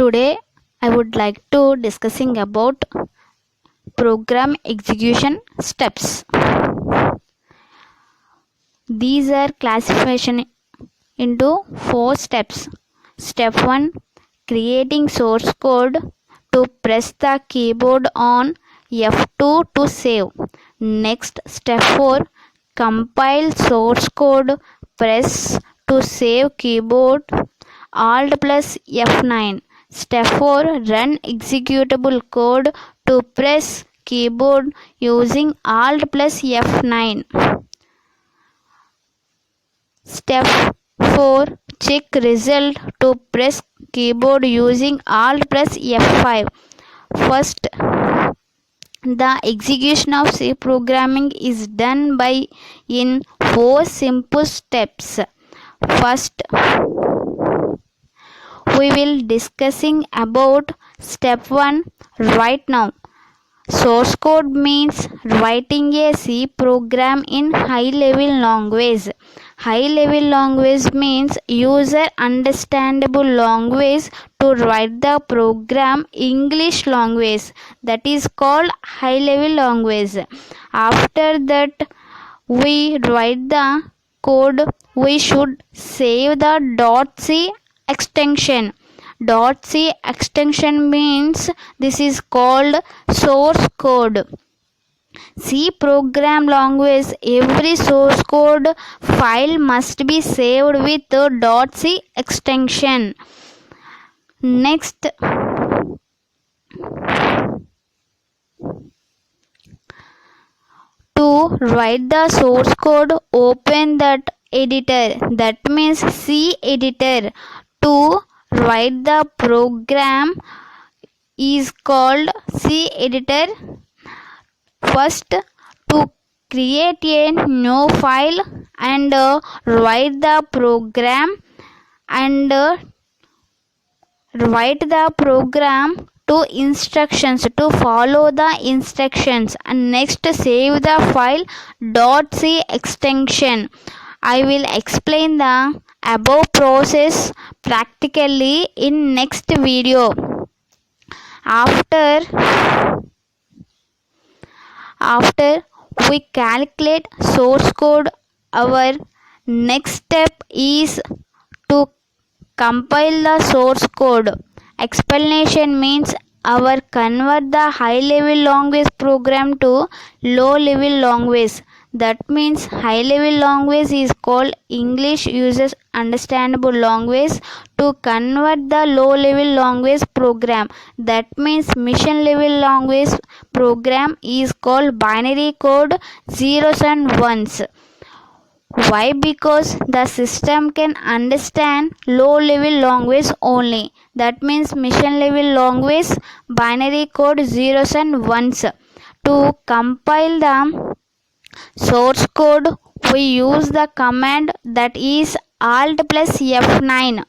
Today I would like to discussing about program execution steps. These are classification into 4 steps. Step 1, creating source code to press the keyboard on F2 to save. Next, step 4, compile source code, press to save keyboard Alt plus F9. Step 4, run executable code to press keyboard using Alt plus F9. Step 4, check result to press keyboard using Alt plus F5. First, the execution of C programming is done by in 4 simple steps. First, we will discussing about step 1 right now. Source code means writing a C program in high level language. High level language means user understandable language to write the program. English language, that is called high level language. After that we write the code, we should save the .c extension. .c extension means this is called source code. C program language, every source code file must be saved with .c extension. Next, to write the source code, open that editor, that means C editor. To write the program is called C editor. First, to create a new file and write the program and write the program to instructions, to follow the instructions, and next save the file .c extension. I will explain the above process practically in next video. After we calculate source code, our next step is to compile the source code. Explanation means our convert the high level language program to low level language. That means high level language is called English users understandable language. To convert the low level language program, that means mission level language program, is called binary code, zeros and ones. Why? Because the system can understand low level language only. That means mission level language, binary code, zeros and ones. To compile the source code, we use the command that is Alt plus F9.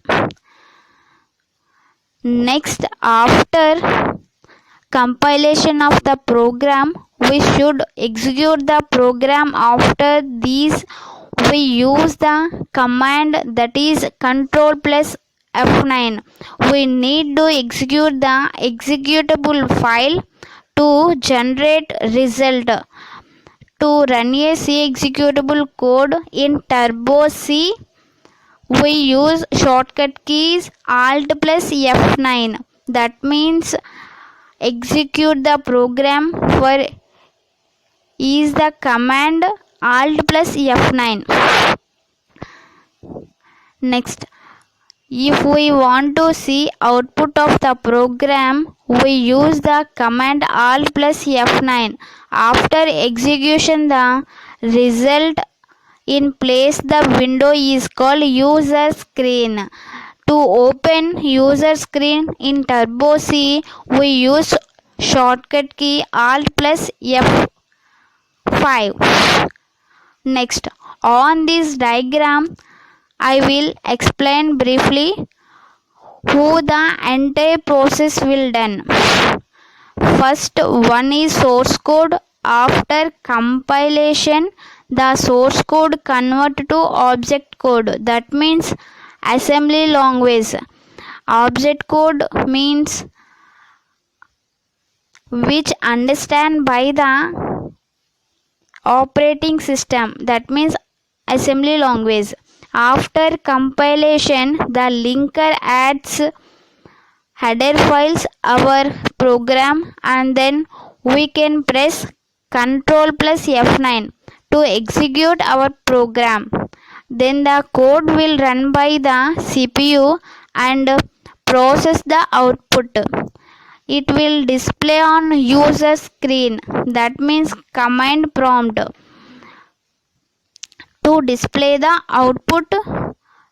Next, after compilation of the program, we should execute the program. After these, we use the command that is Control plus F9. We need to execute the executable file to generate result. To run a C executable code in Turbo C, we use shortcut keys Alt plus F9. That means execute the program for is the command Alt plus F9. Next, if we want to see output of the program, we use the command Alt plus F9. After execution, the result in place the window is called user screen. To open user screen in Turbo C, we use shortcut key Alt plus F5. Next, on this diagram, I will explain briefly how the entire process will done. First one is source code. After compilation, the source code convert to object code, that means assembly language. Object code means which understand by the operating system, that means assembly language. After compilation, the linker adds header files our program, and then we can press Ctrl plus F9 to execute our program. Then the code will run by the CPU and process the output. It will display on user screen, that means command prompt, to display the output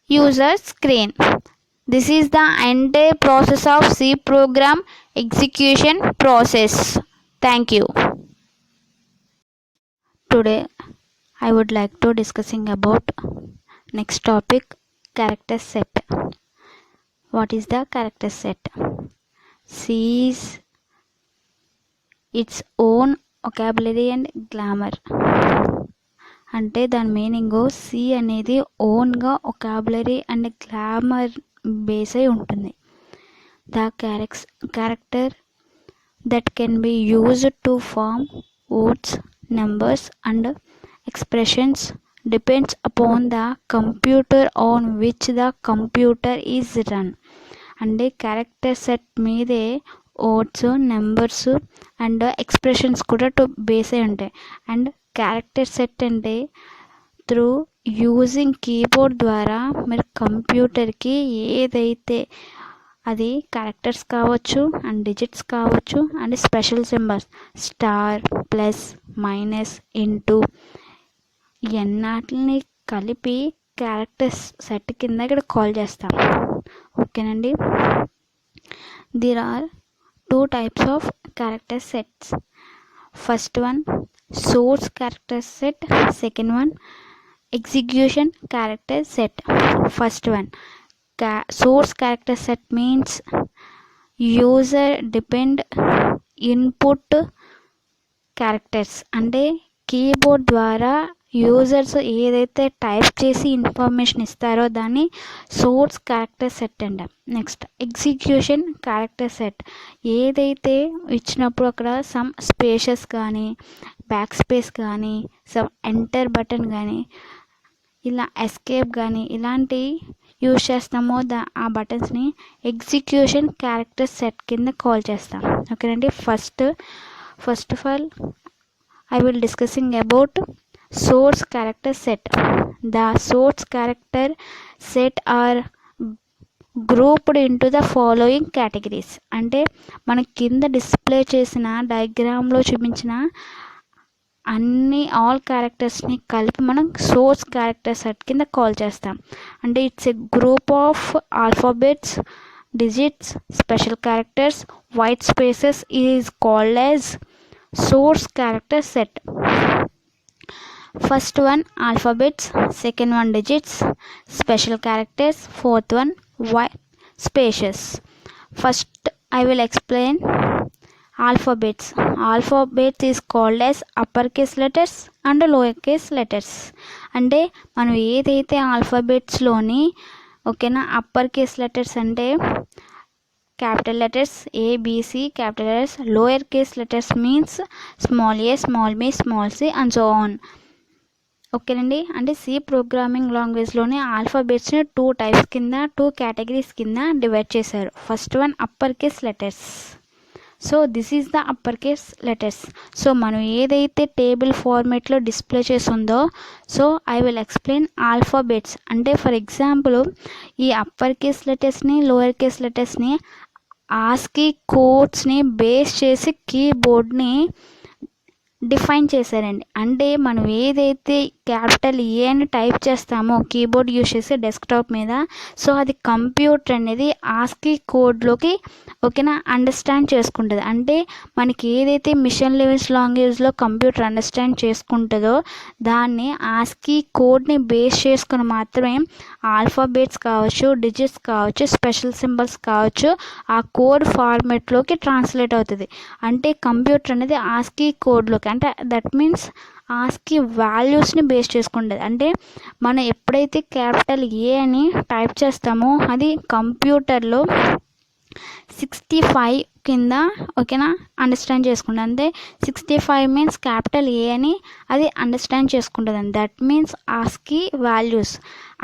user screen. This is the entire process of C program execution process. Thank you. Today I would like to discussing about next topic, character set. What is the character set? C is its own vocabulary and grammar. అంటే దాని meaning C అనేది ఓన్గా vocabulary and grammar base అయి ఉంటుంది. The character that can be used to form words, numbers and expressions depends upon the computer on which the computer is run. అంటే character set మీదే words, numbers and expressions కూడా base అయి ఉంటాయి. And character set అంటే through using keyboard ద్వారా మీరు కంప్యూటర్కి ఏదైతే అది క్యారెక్టర్స్ కావచ్చు అండ్ డిజిట్స్ కావచ్చు and special symbols star, plus, minus, into ఎన్నాటిని కలిపి క్యారెక్టర్స్ సెట్ కింద ఇక్కడ కాల్ చేస్తాం. ఓకేనండి. There are 2 types of character sets. First one, source character set. Second one, execution character set. First one, source character set means user depend input characters. అంటే keyboard ద్వారా users ఏదైతే type చేసి information ఇస్తారో దాన్ని source character set అంటాం. Next execution character set. ఏదైతే ఇచ్చినప్పుడు అక్కడ సమ్ స్పేషెస్ కానీ, బ్యాక్ స్పేస్ కానీ, సమ్ ఎంటర్ బటన్ కానీ, ఇలా ఎస్కేప్ కానీ ఇలాంటి యూజ్ చేస్తామో ఆ బటన్స్ని ఎగ్జిక్యూషన్ క్యారెక్టర్ సెట్ కింద కాల్ చేస్తాం. ఓకేనండి. First of all I will discussing about source character set. The source character set are grouped into the following categories. అంటే మన కింద డిస్ప్లే చేసిన డయాగ్రామ్లో చూపించిన అన్ని ఆల్ క్యారెక్టర్స్ని కలిపి మనం సోర్స్ క్యారెక్టర్ సెట్ కింద కాల్ చేస్తాం. అంటే it's a group of alphabets, digits, special characters, white spaces is called as source character set. First one alphabets, second one digits, special characters, fourth one white spaces. First I will explain alphabets. Alphabets is called as uppercase letters and lowercase letters. అంటే మనం ఏదైతే ఆల్ఫాబెట్స్లోని ఓకేనా upper case letters అంటే capital letters A, B, C, capital letters. Lower case letters means small a, small b, small c and so on. ఓకేనండి. అంటే C programming లాంగ్వేజ్లోనే ఆల్ఫాబెట్స్ని 2 types కింద 2 categories కింద డివైడ్ చేశారు. First one upper case letters. So this is the upper case letters. So మనం ఏదైతే టేబుల్ ఫార్మేట్లో డిస్ప్లే చేసిందో so I will explain alphabets. అంటే ఫర్ ఎగ్జాంపుల్ ఈ అప్పర్ కేస్ లెటర్స్ని, లోవర్ కేస్ లెటర్స్ని ఆస్కీ కోడ్స్ని బేస్ చేసి కీబోర్డ్ని డిఫైన్ చేశారండి. అంటే మనం ఏదైతే క్యాపిటల్ ఏ అని టైప్ చేస్తామో కీబోర్డ్ యూజ్ చేసి డెస్క్టాప్ మీద, సో అది కంప్యూటర్ అనేది ఆస్కీ కోడ్లోకి ఓకేనా అండర్స్టాండ్ చేసుకుంటుంది. అంటే మనకి ఏదైతే మిషన్ లెవెల్స్ లాంగ్వేజ్లో కంప్యూటర్ అండర్స్టాండ్ చేసుకుంటుందో దాన్ని ఆస్కీ కోడ్ని బేస్ చేసుకుని మాత్రమే ఆల్ఫాబెట్స్ కావచ్చు, డిజిట్స్ కావచ్చు, స్పెషల్ సింబల్స్ కావచ్చు ఆ కోడ్ ఫార్మేట్లోకి ట్రాన్స్లేట్ అవుతుంది. అంటే కంప్యూటర్ అనేది ఆస్కీ కోడ్లోకి అంటే దట్ మీన్స్ ఆస్కీ వాల్యూస్ని బేస్ చేసుకుంటుంది. అంటే మనం ఎప్పుడైతే క్యాపిటల్ ఏ అని టైప్ చేస్తామో అది కంప్యూటర్లో 65 కింద ఓకేనా అండర్స్టాండ్ చేసుకుంటుంది. అంటే 65 మీన్స్ క్యాపిటల్ ఏ అని అది అండర్స్టాండ్ చేసుకుంటుంది అండి. That means Aashiqui values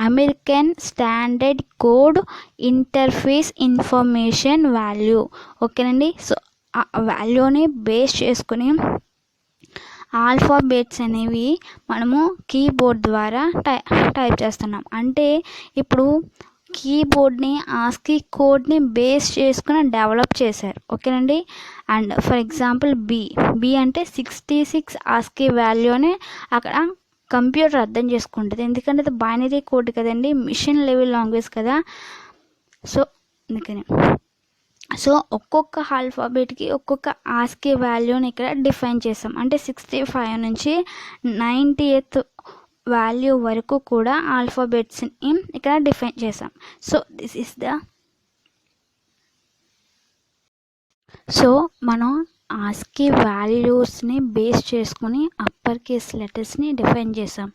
American standard code interface information value. ఓకేనండి. సో ఆ వాల్యూని బేస్ చేసుకుని ఆల్ఫాబెట్స్ అనేవి మనము కీబోర్డ్ ద్వారా టైప్ చేస్తున్నాం. అంటే ఇప్పుడు కీబోర్డ్ని ఆస్కీ కోడ్ని బేస్ చేసుకుని డెవలప్ చేశారు. ఓకేనండి. అండ్ ఫర్ ఎగ్జాంపుల్ బి అంటే 66 ఆస్కీ వాల్యూ అని అక్కడ కంప్యూటర్ అర్థం చేసుకుంటుంది. ఎందుకంటే అది బైనరీ కోడ్ కదండి, మిషన్ లెవెల్ లాంగ్వేజ్ కదా. సో అందుకని ఒక్కొక్క ఆల్ఫాబెట్కి ఒక్కొక్క ఆస్కీ వాల్యూని ఇక్కడ డిఫైన్ చేసాం. అంటే 65 నుంచి 90th వాల్యూ వరకు కూడా ఆల్ఫాబెట్స్ని ఇక్కడ డిఫైన్ చేసాం. సో మనం ఆస్కీ వాల్యూస్ని బేస్ చేసుకుని అప్పర్ కేస్ లెటర్స్ని డిఫైన్ చేసాం.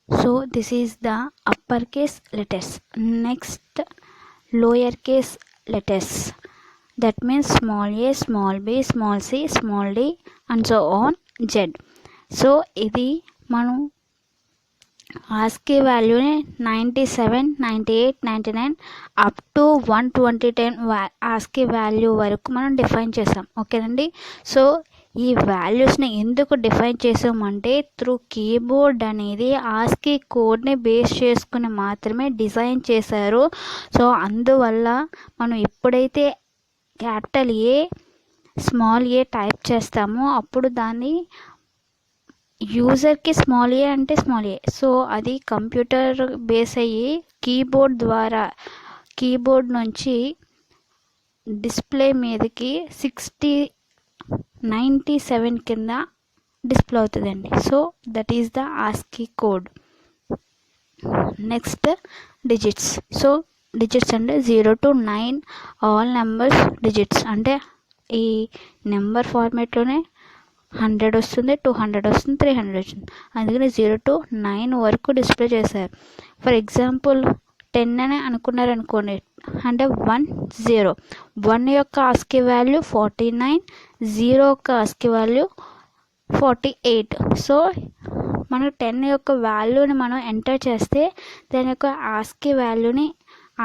So this is the upper case letters. Next lower case letters, that means small a, small b, small c, small d and so on z. So ఇది మనం ఆస్కీ వాల్యూని 97, 98, 99 up to 120 Aashiqui value వరకు మనం define చేసాం. ఓకేనండి. So ఈ వాల్యూస్ని ఎందుకు డిఫైన్ చేసామంటే త్రూ కీబోర్డ్ అనేది ఆస్కీ కోడ్ని బేస్ చేసుకుని మాత్రమే డిజైన్ చేశారు. సో అందువల్ల మనం ఎప్పుడైతే capital a small A type చేస్తామో అప్పుడు దాన్ని యూజర్కి స్మాల్ ఏ అంటే స్మాల్ ఏ, సో అది కంప్యూటర్ బేస్ అయ్యి కీబోర్డ్ నుంచి డిస్ప్లే మీదకి 97 కింద డిస్ప్లే అవుతుందండి. So that is the Aashiqui code. Next digits. So digits అంటే 0 to 9 ఆల్ నెంబర్స్ డిజిట్స్. అంటే ఈ నెంబర్ ఫార్మేట్లోనే 100 వస్తుంది, 200 వస్తుంది, 300 వస్తుంది. అందుకని 0 to 9 వరకు డిస్ప్లే చేశారు. ఫర్ ఎగ్జాంపుల్ 10 అని అనుకున్నారనుకోండి, అంటే 1 యొక్క ఆస్కీ వాల్యూ 49, 0 యొక్క ఆస్కీ వాల్యూ 48. సో మనకు 10 యొక్క వాల్యూని మనం ఎంటర్ చేస్తే దాని యొక్క ఆస్కీ వాల్యూని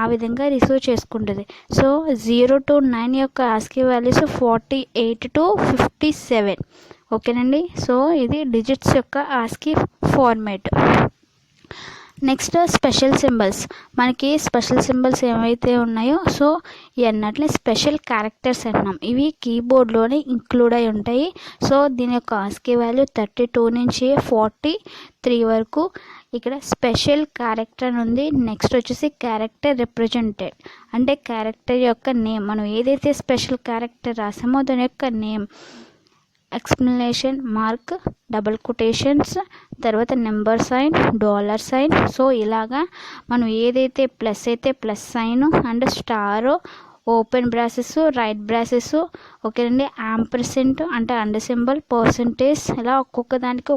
ఆ విధంగా రిసీవ్ చేసుకుంటుంది. సో 0 to 9 యొక్క ఆస్కీ వాల్యూస్ 48 to 57. ఓకేనండి. సో ఇది డిజిట్స్ యొక్క Aashiqui format. Next special symbols. మనకి స్పెషల్ సింబల్స్ ఏవైతే ఉన్నాయో సో ఇవన్నట్లే స్పెషల్ క్యారెక్టర్స్ అన్నాం. ఇవి కీబోర్డ్లోనే ఇంక్లూడ్ అయి ఉంటాయి. సో దీని యొక్క ఆస్కీ వాల్యూ 32 నుంచి 43 వరకు ఇక్కడ స్పెషల్ క్యారెక్టర్ ఉంది. నెక్స్ట్ వచ్చేసి క్యారెక్టర్ రిప్రజెంటెడ్ అంటే క్యారెక్టర్ యొక్క నేమ్. మనం ఏదైతే స్పెషల్ క్యారెక్టర్ రాసామో దాని యొక్క name, explanation mark, double quotations, తర్వాత number sign, dollar sign. So ఇలాగా మనం ఏదైతే ప్లస్ అయితే plus sign and star, open braces, right braces, ఓకేనండి, యాంపర్సెంట్ అంటే అండర్ సింబల్, పర్సంటేజ్, ఇలా ఒక్కొక్క దానికి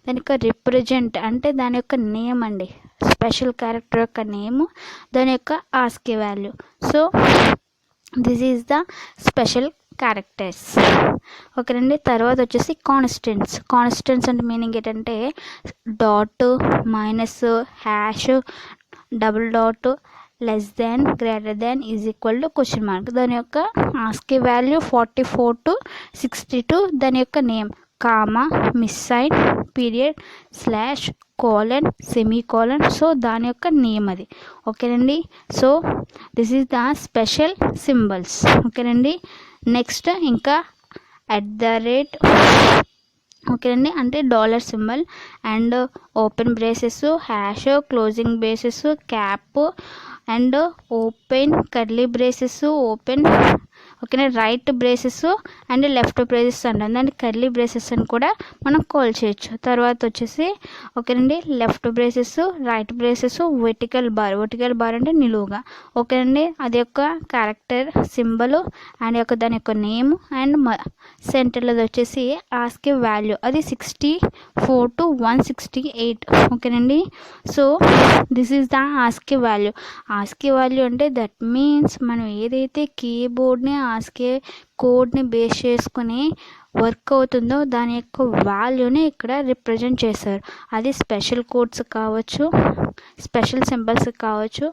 దాని యొక్క రిప్రజెంట్ అంటే దాని యొక్క నేమ్ అండి, స్పెషల్ క్యారెక్టర్ యొక్క నేమ్, దాని యొక్క ASCII value. So this is the special characters. ఓకేనండి. తర్వాత వచ్చేసి కాన్స్టెంట్స్ అంటే మీనింగ్ ఏంటంటే dot, minus, hash, double dot, less than, greater than, is equal to question mark. దాని యొక్క ఆస్కీ వాల్యూ 44 to 62. దాని యొక్క name comma, minus sign, period, slash, colon, semicolon. So దాని యొక్క నేమ్ అది. ఓకేనండి. So this is the special symbols. ఓకేనండి. Next ఇంకా @ ఓకేనండి అంటే dollar symbol and open braces, hash, closing braces, cap and open curly braces, open ఓకేనా. Right braces and left braces అంటాం, దాన్ని కర్లీ బ్రేసెస్ అని కూడా మనం కాల్ చేయొచ్చు. తర్వాత వచ్చేసి ఓకేనండి left braces, right braces, vertical bar అంటే నిలువుగా. ఓకేనండి, అది యొక్క క్యారెక్టర్ సింబల్ అండ్ దాని యొక్క నేమ్ అండ్ సెంటర్లో వచ్చేసి ఆస్కీ వాల్యూ, అది 64 to 168. ఓకేనండి. So this is the Aashiqui value. Aashiqui value అంటే దట్ మీన్స్ మనం ఏదైతే కీబోర్డ్ని ఆస్కీ కోడ్ని బేస్ చేసుకుని వర్క్ అవుతుందో దాని యొక్క వాల్యూని ఇక్కడ రిప్రజెంట్ చేశారు. అది స్పెషల్ కోడ్స్ కావచ్చు, స్పెషల్ సింబల్స్ కావచ్చు,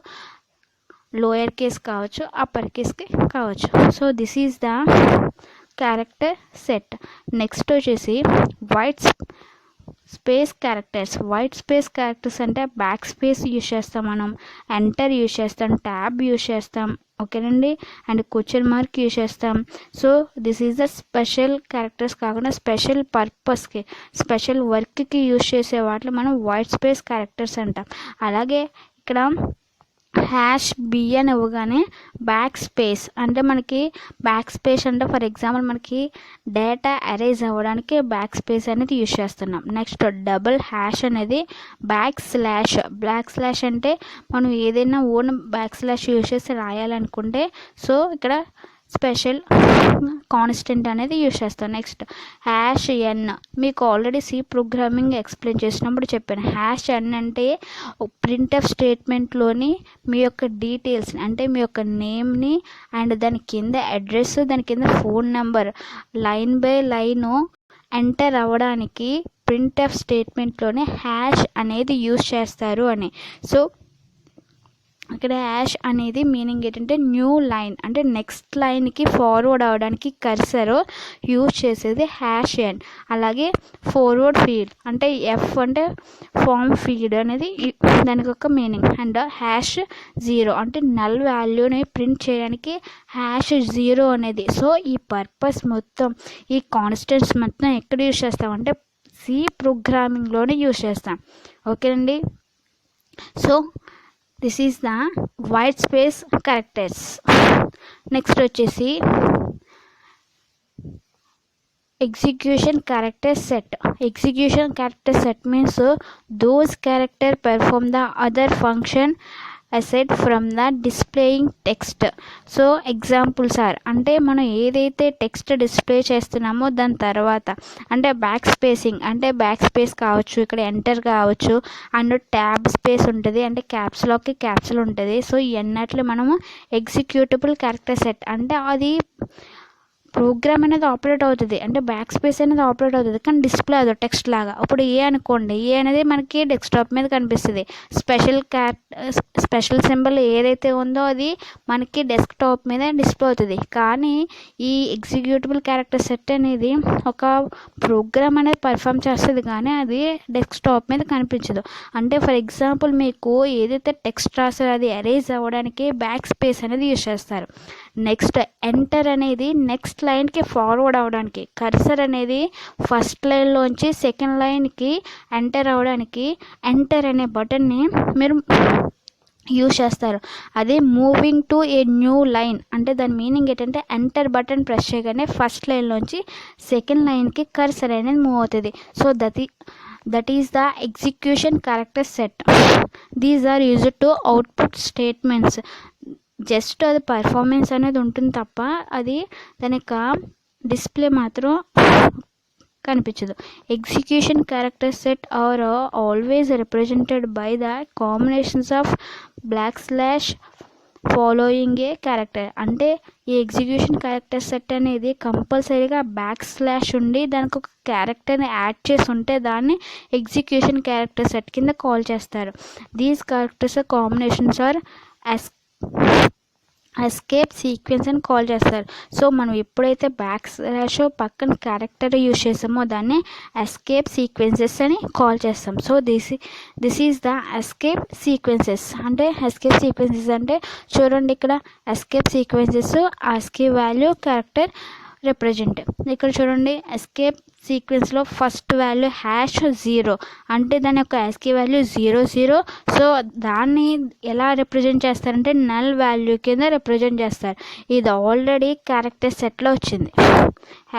లోయర్ కేస్ కావచ్చు, అప్పర్ కేస్కి కావచ్చు. So this is the character set. Next వచ్చేసి white space characters. White space characters అంటే బ్యాక్ స్పేస్ యూజ్ చేస్తాం, మనం ఎంటర్ యూజ్ చేస్తాం, ట్యాబ్ యూజ్ చేస్తాం. ఓకేనండి, అండ్ క్వశ్చన్ మార్క్ యూజ్ చేస్తాం. So this is the special characters కాకుండా స్పెషల్ పర్పస్కి, స్పెషల్ వర్క్కి యూజ్ చేసే వాటిలో మనం వైట్ స్పేస్ క్యారెక్టర్స్ అంటాం. అలాగే ఇక్కడ #B అని ఇవ్వగానే బ్యాక్ స్పేస్ అంటే మనకి బ్యాక్ స్పేస్ అంటే ఫర్ ఎగ్జాంపుల్ మనకి డేటా అరేజ్ అవ్వడానికి బ్యాక్ స్పేస్ అనేది యూజ్ చేస్తున్నాం. నెక్స్ట్ డబుల్ హ్యాష్ అనేది బ్యాక్ స్లాష్ అంటే మనం ఏదైనా ఓన్ బ్యాక్ స్లాష్ యూజ్ చేసి రాయాలనుకుంటే సో ఇక్కడ స్పెషల్ కాన్స్టెంట్ అనేది యూజ్ చేస్తాం. నెక్స్ట్ #N మీకు ఆల్రెడీ సి ప్రోగ్రామింగ్ ఎక్స్ప్లెయిన్ చేసినప్పుడు చెప్పాను. #N అంటే ప్రింట్ఎఫ్ స్టేట్మెంట్లోని మీ యొక్క డీటెయిల్స్ అంటే మీ యొక్క నేమ్ని అండ్ దాని కింద అడ్రస్, దాని కింద phone number line by line enter అవ్వడానికి ప్రింట్ఎఫ్ స్టేట్మెంట్లోనే హ్యాష్ అనేది యూజ్ చేస్తారు అని. సో ఇక్కడ హ్యాష్ అనేది మీనింగ్ ఏంటంటే న్యూ లైన్ అంటే నెక్స్ట్ లైన్కి ఫార్వర్డ్ అవ్వడానికి కర్సర్ యూజ్ చేసేది #N. అలాగే ఫార్వర్డ్ ఫీల్డ్ అంటే ఎఫ్ అంటే ఫామ్ ఫీల్డ్ అనేది దానికి ఒక మీనింగ్. అండ్ #0 అంటే నల్ వాల్యూని ప్రింట్ చేయడానికి #0 అనేది. సో ఈ పర్పస్ మొత్తం ఈ కాన్స్టెంట్స్ మొత్తం ఎక్కడ యూజ్ చేస్తామంటే సి ప్రోగ్రామింగ్లోనే యూజ్ చేస్తాం. ఓకేనండి. So this is the white space characters. Next వచ్చేసి execution character set. Execution character set means those character perform the other function aside from the displaying text. So examples are అంటే మనం ఏదైతే text display చేస్తున్నామో దాని తర్వాత అంటే back spacing అంటే back space కావచ్చు, ఇక్కడ ఎంటర్ కావచ్చు, అండ్ ట్యాబ్ స్పేస్ ఉంటుంది అంటే క్యాప్స్లోకి క్యాప్సుల్ ఉంటుంది. సో ఇవన్నట్లు మనము ఎగ్జిక్యూటబుల్ క్యారెక్టర్ సెట్ అంటే అది ప్రోగ్రామ్ అనేది ఆపరేట్ అవుతుంది అంటే బ్యాక్ స్పేస్ అనేది ఆపరేట్ అవుతుంది కానీ డిస్ప్లే అదో టెక్స్ట్ లాగా. ఇప్పుడు ఏ అనుకోండి, ఏ అనేది మనకి డెస్క్టాప్ మీద కనిపిస్తుంది. స్పెషల్ సింబల్ ఏదైతే ఉందో అది మనకి డెస్క్టాప్ మీద డిస్ప్లే అవుతుంది. కానీ ఈ ఎగ్జిక్యూటబుల్ క్యారెక్టర్ సెట్ అనేది ఒక ప్రోగ్రామ్ అనేది పర్ఫామ్ చేస్తుంది కానీ అది డెస్క్టాప్ మీద కనిపించదు. అంటే ఫర్ ఎగ్జాంపుల్ మీకు ఏదైతే టెక్స్ట్ రాసారో అది అరేజ్ అవ్వడానికి బ్యాక్ స్పేస్ అనేది యూజ్ చేస్తారు. నెక్స్ట్ ఎంటర్ అనేది నెక్స్ట్ లైన్కి ఫార్వర్డ్ అవ్వడానికి, కర్సర్ అనేది ఫస్ట్ లైన్లోంచి సెకండ్ లైన్కి ఎంటర్ అవ్వడానికి ఎంటర్ అనే బటన్ని మీరు యూజ్ చేస్తారు. అదే moving to a new line అంటే దాని మీనింగ్ ఏంటంటే ఎంటర్ బటన్ ప్రెస్ చేయగానే ఫస్ట్ లైన్లోంచి సెకండ్ లైన్కి కర్సర్ అనేది మూవ్ అవుతుంది. So that is the execution character set. These are used to output statements. Just అది పర్ఫార్మెన్స్ అనేది ఉంటుంది తప్ప అది దాని యొక్క డిస్ప్లే మాత్రం కనిపించదు. Execution character set are always represented by the combinations of // following a character. అంటే ఈ ఎగ్జిక్యూషన్ క్యారెక్టర్ సెట్ అనేది కంపల్సరీగా // ఉండి దానికి ఒక క్యారెక్టర్ని యాడ్ చేసి ఉంటే దాన్ని ఎగ్జిక్యూషన్ క్యారెక్టర్ సెట్ కింద కాల్ చేస్తారు. These characters combinations are escape sequence అని కాల్ చేస్తారు. సో మనం ఎప్పుడైతే // పక్కన క్యారెక్టర్ యూజ్ చేసామో దాన్ని ఎస్కేప్ సీక్వెన్సెస్ అని కాల్ చేస్తాం. So this is the escape sequences. అంటే ఎస్కేప్ సీక్వెన్సెస్ అంటే చూడండి ఇక్కడ escape sequences ASCII value character represent. ఇక్కడ చూడండి ఎస్కేప్ సీక్వెన్స్లో ఫస్ట్ వాల్యూ #0 అంటే దాని యొక్క ఎస్కే వాల్యూ 00. సో దాన్ని ఎలా రిప్రజెంట్ చేస్తారంటే నల్ వాల్యూ కింద రిప్రజెంట్ చేస్తారు. ఇది ఆల్రెడీ క్యారెక్టర్ సెట్లో వచ్చింది.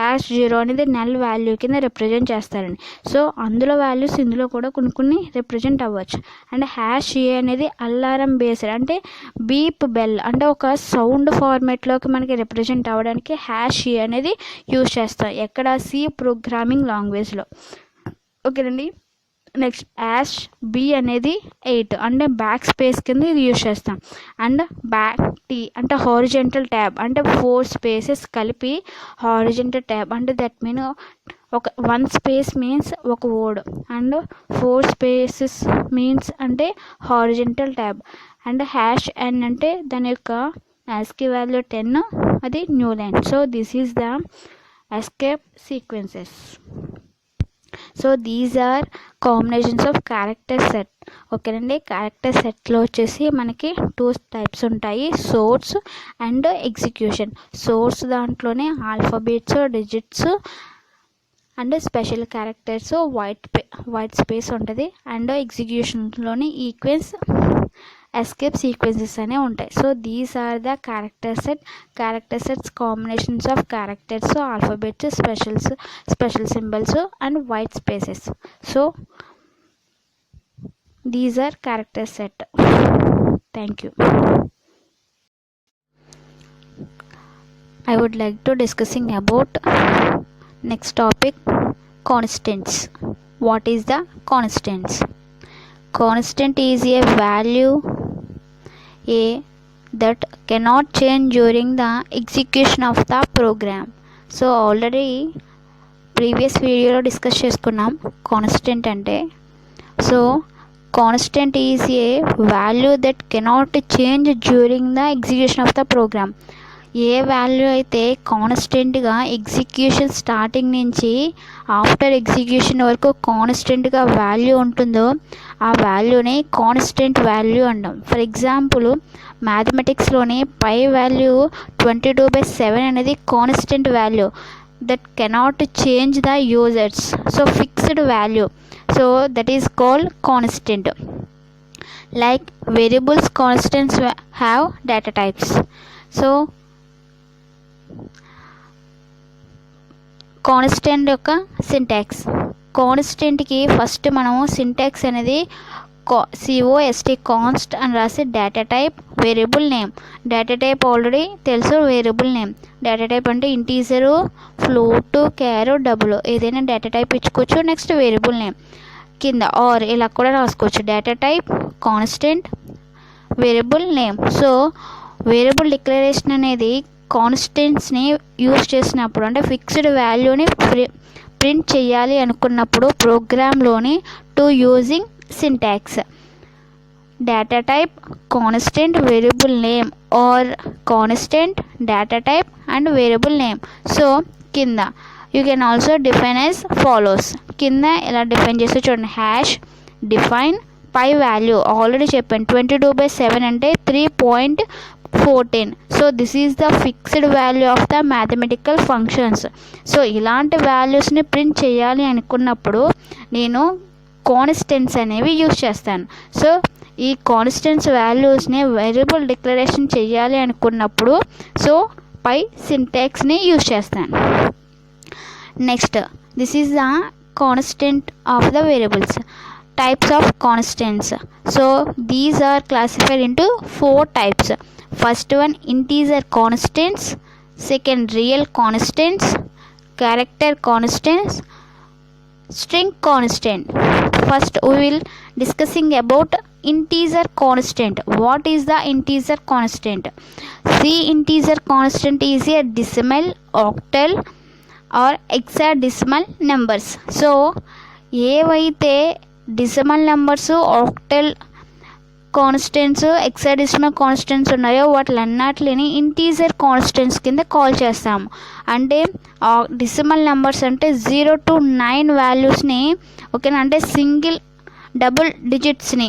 #0 అనేది నల్ వాల్యూ కింద రిప్రజెంట్ చేస్తారండి. సో అందులో వాల్యూస్ ఇందులో కూడా కొన్ని రిప్రజెంట్ అవ్వచ్చు. అండ్ #A అనేది అలారం బేస్డ్ అంటే బీప్ బెల్ అంటే ఒక సౌండ్ ఫార్మేట్లోకి మనకి రిప్రజెంట్ అవ్వడానికి #A అనేది యూజ్ చేస్తాం ఎక్కడ సి ప్రోగ్రామింగ్ లాంగ్వేజ్లో. ఓకేనండి. నెక్స్ట్ #B అనేది 8 అంటే బ్యాక్ స్పేస్ కింద ఇది యూజ్ చేస్తాం. అండ్ #T అంటే హారిజెంటల్ ట్యాబ్ అంటే 4 స్పేసెస్ కలిపి హారిజెంటల్ ట్యాబ్ అంటే దట్ మీన్ ఒక 1 స్పేస్ మీన్స్ ఒక వర్డ్ అండ్ 4 స్పేసెస్ మీన్స్ అంటే హారిజెంటల్ ట్యాబ్. అండ్ #N అంటే దాని యొక్క ASCII వాల్యూ 10 అది new line. So this is the escape sequences. So these are combinations of character set. ఓకేనండి. Character సెట్లో వచ్చేసి మనకి 2 టైప్స్ ఉంటాయి, సోర్స్ అండ్ ఎగ్జిక్యూషన్. సోర్స్ దాంట్లోనే alphabets, digits and special characters, white space ఉంటుంది. అండ్ ఎగ్జిక్యూషన్లోని sequence, escape sequences అనే ఉంటాయి. So these are the character sets combinations of characters, alphabets, special symbols and white spaces. So these are character set. Thank you. I would like to discussing about next topic, constants. What is the constants? Constant is a value that cannot change during the execution of the program. So already previous video lo discuss చేసుకున్నాం constant అంటే. So constant is a value that cannot change during the execution of the program. ఏ value అయితే కాన్స్టెంట్గా execution starting నుంచి after execution వరకు కాన్స్టెంట్గా value ఉంటుందో ఆ వాల్యూని కాన్స్టెంట్ వాల్యూ అంటాం. ఫర్ ఎగ్జాంపుల్ మ్యాథమెటిక్స్లోని పై వాల్యూ 22/7 అనేది constant value that cannot change the users. So fixed value. So that is called constant. Like variables constants have data types. So constant యొక్క syntax. కాన్స్టెంట్కి first మనము syntax అనేది CONST const అని రాసి data type, variable name. Data type already తెలుసు, variable name. Data type అంటే integer, float, క్యార్, double ఏదైనా data type ఇచ్చుకోవచ్చు. Next variable name కింద ఆర్ ఇలా కూడా రాసుకోవచ్చు. Data type, constant, variable name. So variable declaration అనేది కాన్స్టెంట్స్ని యూజ్ చేసినప్పుడు అంటే ఫిక్స్డ్ వాల్యూని ప్రింట్ చేయాలి అనుకున్నప్పుడు ప్రోగ్రాంలోని to using syntax data type, constant, variable name or constant, data type and variable name. So కింద you can also define as follows. కింద ఎలా డిఫైన్ చేస్తే చూడండి, డిఫైన్ పై వాల్యూ ఆల్రెడీ చెప్పాను 22/7 అంటే 3.14. So this is the fixed value of the mathematical functions. So ఇలాంటి వాల్యూస్ని print చేయాలి అనుకున్నప్పుడు నేను కాన్స్టెంట్స్ అనేవి యూజ్ చేస్తాను. సో ఈ కాన్స్టెంట్స్ వాల్యూస్ని వేరియబుల్ డిక్లరేషన్ చేయాలి అనుకున్నప్పుడు సో పై సింటాక్స్ని యూజ్ చేస్తాను. Next this is the constant of the variables. Types of constants. So these are classified into 4 types. First one, integer constants. Second, real constants, character constants, string constant. First we will discussing about integer constant. What is the integer constant? See, integer constant is a decimal, octal or hexadecimal numbers. So ఏవైతే decimal numbers, octal constants, hexadecimal constants ఉన్నాయో వాటిలన్నిటిని integer constants కింద call చేస్తాము. అంటే decimal numbers అంటే 0 to 9 వాల్యూస్ని ఓకేనా అంటే single double డిజిట్స్ని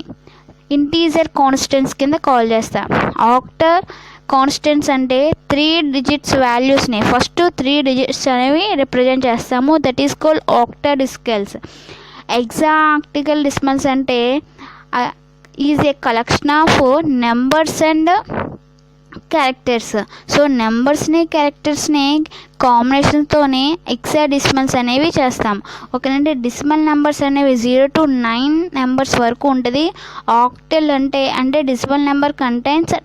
ఇంటీజర్ కాన్స్టెంట్స్ కింద కాల్ చేస్తాం. ఆక్టల్ కాన్స్టెంట్స్ అంటే 3 డిజిట్స్ వాల్యూస్ని ఫస్ట్ 3 డిజిట్స్ అనేవి రిప్రజెంట్ చేస్తాము. That is called octadecimals. Hexadecimal decimals అంటే is a collection of numbers and characters. So నెంబర్స్ని క్యారెక్టర్స్ని కాంబినేషన్తోనే హెక్సాడెసిమల్స్ అనేవి చేస్తాం. ఓకేనండి. డెసిమల్ నెంబర్స్ అనేవి 0 to 9 నెంబర్స్ వరకు ఉంటుంది. ఆక్టల్ అంటే డెసిమల్ నెంబర్ కంటైన్స్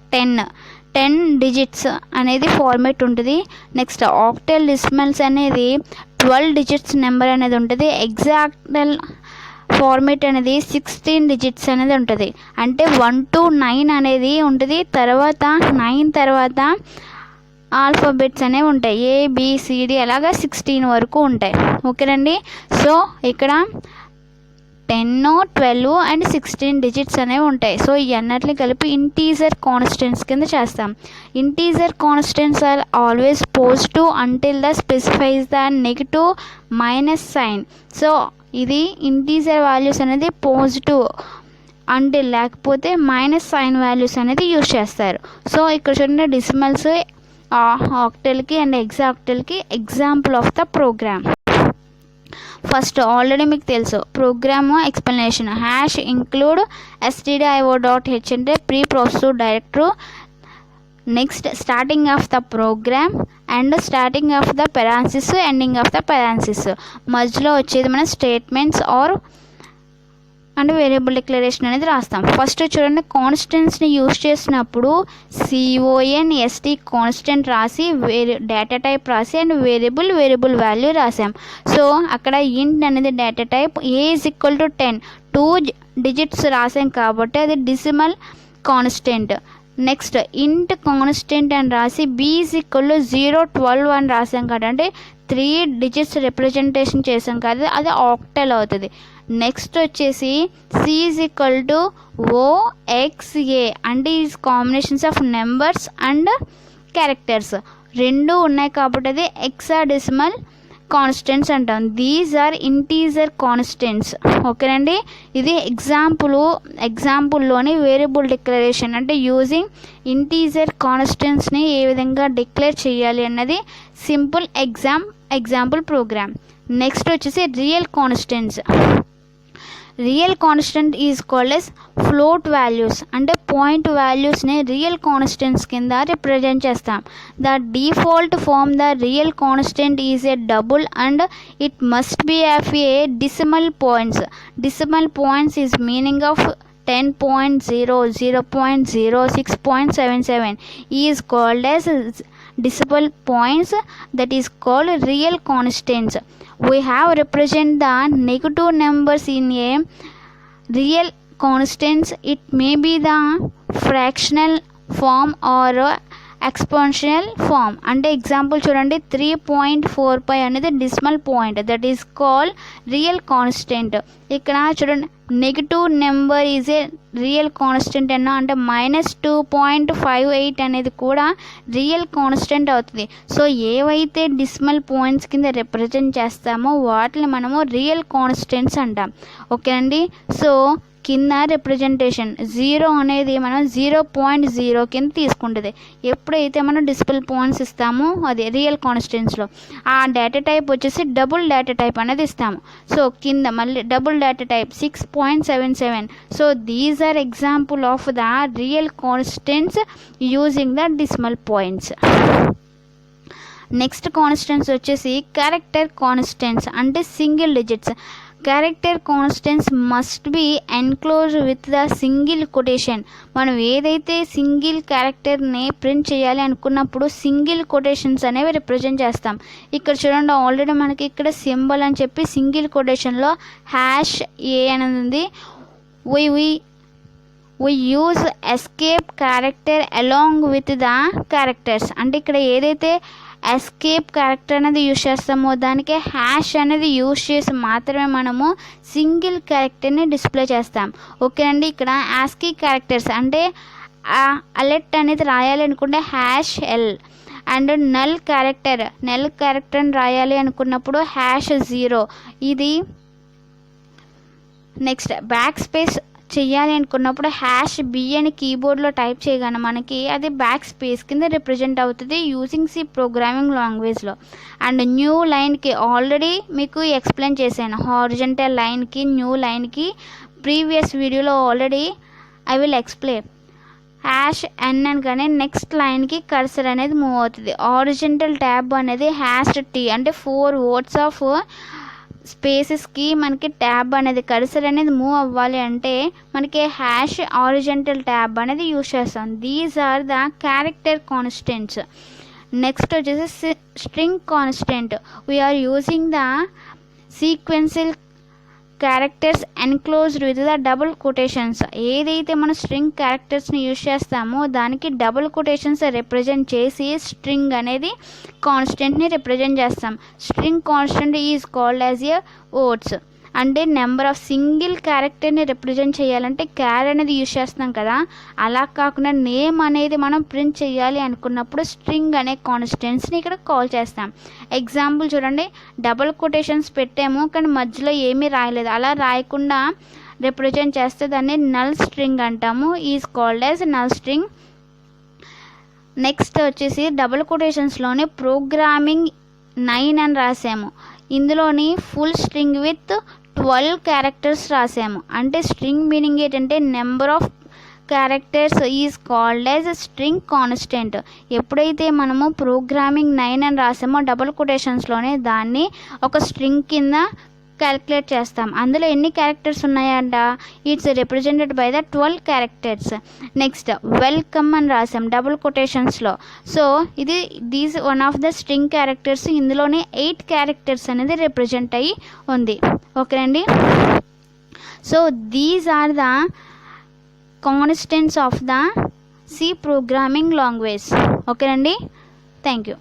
10 డిజిట్స్ అనేది ఫార్మేట్ ఉంటుంది. నెక్స్ట్ ఆక్టల్ డెసిమల్స్ అనేది 12 డిజిట్స్ నెంబర్ అనేది ఉంటుంది. హెక్సాడెసిమల్ ఫార్మేట్ అనేది 16 డిజిట్స్ అనేది ఉంటుంది. అంటే 1 to 9 అనేది ఉంటుంది. తర్వాత 9 తర్వాత ఆల్ఫాబెట్స్ అనేవి ఉంటాయి. ABCD అలాగా 16 వరకు ఉంటాయి. ఓకేనండి. సో ఇక్కడ 10, 12 అండ్ 16 డిజిట్స్ అనేవి ఉంటాయి. సో ఈ అన్నిటిని కలిపి ఇంటీజర్ కాన్స్టెంట్స్ కింద చేస్తాం. Integer constants are always positive until the specifies the negative minus sign. So ఇది ఇంటీజర్ వాల్యూస్ అనేది పాజిటివ్ అంటే లేకపోతే మైనస్ సైన్ వాల్యూస్ అనేది యూజ్ చేస్తారు. సో ఇక్కడ చూడండి డెసిమల్స్ ఆక్టల్కి అండ్ హెక్సాఆక్టల్కి example of the program. First already మీకు తెలుసు program explanation. Hash include stdio.h అంటే pre process directory. Next starting of the program and starting of the parenthesis, ending of the parenthesis. మధ్యలో వచ్చేది మన statements or and variable declaration అనేది రాస్తాం. First చూడండి కాన్స్టెంట్స్ని యూజ్ చేసినప్పుడు CONST కాన్స్టెంట్ రాసి డేటా టైప్ రాసి అండ్ వేరియబుల్ వాల్యూ రాసాం. సో అక్కడ ఇంట్ అనేది డేటా టైప్. A = 10 2 డిజిట్స్ రాసాం కాబట్టి అది డెసిమల్ కాన్స్టెంట్. నెక్స్ట్ ఇంట్ కాన్స్టెంట్ అని రాసి B = 0 12 అని రాసాం కదా, అంటే 3 డిజిట్స్ రిప్రజెంటేషన్ చేసాం కదా, అది ఆక్టల్ అవుతుంది. నెక్స్ట్ వచ్చేసి C = OXA అంటే is combinations of numbers and characters. రెండు ఉన్నాయి కాబట్టి అది హెక్సాడెసిమల్ కాన్స్టెంట్స్ అంటాం. These are integer constants. ఓకేనండి. ఇది ఎగ్జాంపుల్లోని వేరియబుల్ డిక్లరేషన్ అంటే యూజింగ్ ఇంటీజర్ కాన్స్టెంట్స్ని ఏ విధంగా డిక్లేర్ చేయాలి అన్నది సింపుల్ ఎగ్జాంపుల్ ప్రోగ్రామ్. నెక్స్ట్ వచ్చేసి real constants. Real constant is called as float values అంటే పాయింట్ వాల్యూస్ని రియల్ కాన్స్టెంట్స్ కింద రిప్రజెంట్ చేస్తాం. The default form the real constant is a double and it must B of A decimal points. Decimal points is meaning of 10.0, 0.0, 6.77 is called as decimal points, that is called real constants. We have represent the negative numbers in a real constants. It may be the fractional form or exponential form. అంటే example చూడండి 3.45 అనేది decimal point, that is called real constant. ఇక్కడ చూడండి negative number is a real constant అన్నా అంటే -2.58 అనేది కూడా real constant అవుతుంది. సో ఏవైతే డెసిమల్ పాయింట్స్ కింద రిప్రజెంట్ చేస్తామో వాటిని మనము రియల్ కాన్స్టెంట్స్ అంటాం. ఓకేనండి. సో కింద రిప్రజెంటేషన్ 0 అనేది మనం 0.0 కింద తీసుకుంటుంది. ఎప్పుడైతే మనం డెసిమల్ పాయింట్స్ ఇస్తామో అది రియల్ కాన్స్టెంట్స్లో ఆ డేటా టైప్ వచ్చేసి డబుల్ డేటా టైప్ అనేది ఇస్తాము. సో కింద మళ్ళీ double data type 6.77. So these are example of the real constants using the decimal points. Next constants వచ్చేసి క్యారెక్టర్ కాన్స్టెంట్స్ అంటే single digits. Character constants must be enclose with the single quotation. మనం ఏదైతే single క్యారెక్టర్ని print చేయాలి అనుకున్నప్పుడు single quotations అనేవి represent చేస్తాం. ఇక్కడ చూడండి ఆల్రెడీ మనకి ఇక్కడ సింబల్ అని చెప్పి సింగిల్ కొటేషన్లో #A అనేది ఉంది. we use escape character along with the characters. అంటే ఇక్కడ ఏదైతే ఎస్కేప్ క్యారెక్టర్ అనేది యూజ్ చేస్తామో దానికి హ్యాష్ అనేది యూజ్ చేసి మాత్రమే మనము సింగిల్ క్యారెక్టర్ని డిస్ప్లే చేస్తాం. ఓకేనండి. ఇక్కడ ఆస్కీ క్యారెక్టర్స్ అంటే అలెట్ అనేది రాయాలి అనుకుంటే #L అండ్ నల్ క్యారెక్టర్ని రాయాలి అనుకున్నప్పుడు #0. ఇది నెక్స్ట్ బ్యాక్ స్పేస్ చెయ్యాలి అనుకున్నప్పుడు #B అని కీబోర్డ్లో టైప్ చేయగానే మనకి అది బ్యాక్ స్పేస్ కింద రిప్రజెంట్ అవుతుంది యూజింగ్ సి ప్రోగ్రామింగ్ లాంగ్వేజ్లో. అండ్ న్యూ లైన్కి ఆల్రెడీ మీకు ఎక్స్ప్లెయిన్ చేశాను, హారిజంటల్ లైన్కి న్యూ లైన్కి ప్రీవియస్ వీడియోలో already I will explain. #N అనగానే నెక్స్ట్ లైన్కి కర్సర్ అనేది మూవ్ అవుతుంది. హారిజంటల్ ట్యాబ్ అనేది #T అంటే 4 వర్డ్స్ ఆఫ్ స్పేసెస్కి మనకి ట్యాబ్ అనేది కర్సర్ అనేది మూవ్ అవ్వాలి అంటే మనకి #హారిజంటల్ ట్యాబ్ అనేది యూజ్ చేస్తాం. These are the character constants. Next వచ్చేసి string constant. We are using the sequential characters enclosed with the double quotations. ఏదైతే మనం స్ట్రింగ్ క్యారెక్టర్స్ని యూజ్ చేస్తామో దానికి డబుల్ కొటేషన్స్ రిప్రజెంట్ చేసి స్ట్రింగ్ అనేది కాన్స్టెంట్ని రిప్రజెంట్ చేస్తాం. String constant is called as a words. అంటే నెంబర్ ఆఫ్ సింగిల్ క్యారెక్టర్ని రిప్రజెంట్ చేయాలంటే క్యార్ అనేది యూజ్ చేస్తాం కదా, అలా కాకుండా నేమ్ అనేది మనం ప్రింట్ చేయాలి అనుకున్నప్పుడు స్ట్రింగ్ అనే కాన్స్టెంట్స్ని ఇక్కడ కాల్ చేస్తాం. ఎగ్జాంపుల్ చూడండి, డబుల్ కొటేషన్స్ పెట్టాము కానీ మధ్యలో ఏమీ రాయలేదు, అలా రాయకుండా రిప్రజెంట్ చేస్తే దాన్ని నల్ స్ట్రింగ్ అంటాము. Is called as null string. Next వచ్చేసి డబుల్ కొటేషన్స్లోనే ప్రోగ్రామింగ్ 9 అని రాసాము, ఇందులోని ఫుల్ స్ట్రింగ్ విత్ 12 క్యారెక్టర్స్ రాసాము. అంటే స్ట్రింగ్ మీనింగ్ ఏంటంటే number of characters is called as string constant. ఎప్పుడైతే మనము ప్రోగ్రామింగ్ 9 అని రాసామో డబుల్ కొటేషన్స్లోనే దాన్ని ఒక స్ట్రింగ్ కింద క్యాలిక్యులేట్ చేస్తాం. అందులో ఎన్ని క్యారెక్టర్స్ ఉన్నాయంట, it's represented by the 12 characters. Next welcome అని రాసాం డబుల్ కొటేషన్స్లో. సో ఇది these one of the string characters, ఇందులోనే 8 క్యారెక్టర్స్ అనేది రిప్రజెంట్ అయ్యి ఉంది. ఓకేనండి. So these are the constants of the C programming language. ఓకేనండి, థ్యాంక్ యూ.